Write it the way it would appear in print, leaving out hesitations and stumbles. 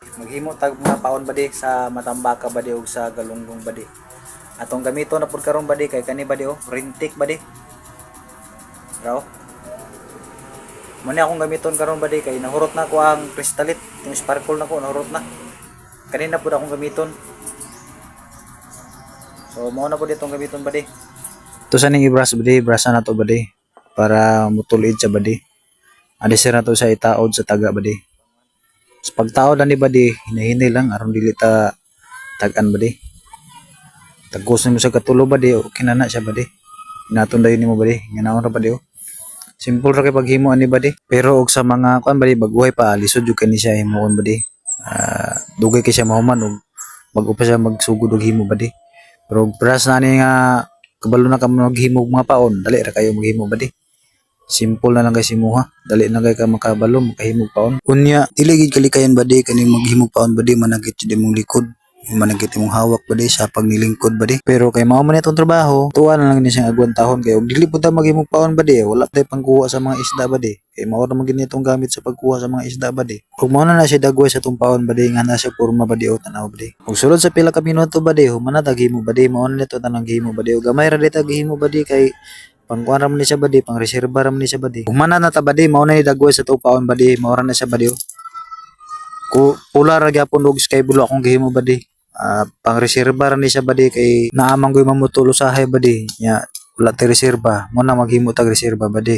Maghimo tag mga paon badi sa Matambaka badi ug sa Galunggong badi. Atong gamito na pud karon badi kay kani badi rintik badi. Raw. Muna akong gamiton karon badi kay nahurot na ko ang kristalit, yung sparkle na ko nahurot na. Kanina pud akong gamiton. So mao na pud itong gamiton badi. To sa ning ibras badi, brasa na to badi para mutulid sa badi. Adi sira to sa itaod sa taga badi. Sa pagtaod ani badi, hinahini lang aron dili ta tag-an badi. Tagos mo sa katulo badi, okay na siya badi. Inaton dayon nimo badi, nganaon ra badi oh. Simple ra kay paghimo ani badi. Pero og sa mga kuan badi baguhay pa lisod jud kani siya himuon badi. Dugay kay siya mahuman og bago pa siya magsugod og himo badi. Pero og pras na ni nga kabalo na ka maghimo og mga paon, dali ra kayo maghimo badi. Simple na lang kay simuha. Dali na kay ka makabalo makahimo og paon. Unya dili gid kalikayan badi kani maghimo og paon badi managit jud imong likod. Managit imong hawak badi sa pagnilingkod badi. Pero kay mao man itong trabaho, tuwa na lang ni siyang agwantahon kay og dili pud ta maghimo og paon badi, wala tay pangkuha sa mga isda badi. Kay mao ra man gid itong gamit sa pagkuha sa mga isda badi. Ug mao na siya dagway sa itong paon badi nga na siya porma badi o tanaw badi. Ug sulod sa pila ka minuto badi, humana ta gihimo badi, mao na nito tanang gihimo badi. Ug gamay ra dita gihimo badi kay pangkuha ra man ni siya badi, pang reserba ra man ni siya badi. Humana na ta badi, mao na ni dagway sa itong paon badi, mao ra na siya badi. Ko pula ra gyapon og sky blue akong gihimo badi. Pang reserba ra ni siya badi kay naamang ko'y mamutulo sa hay badi nya wala tay reserba mo na maghimo tag reserba badi.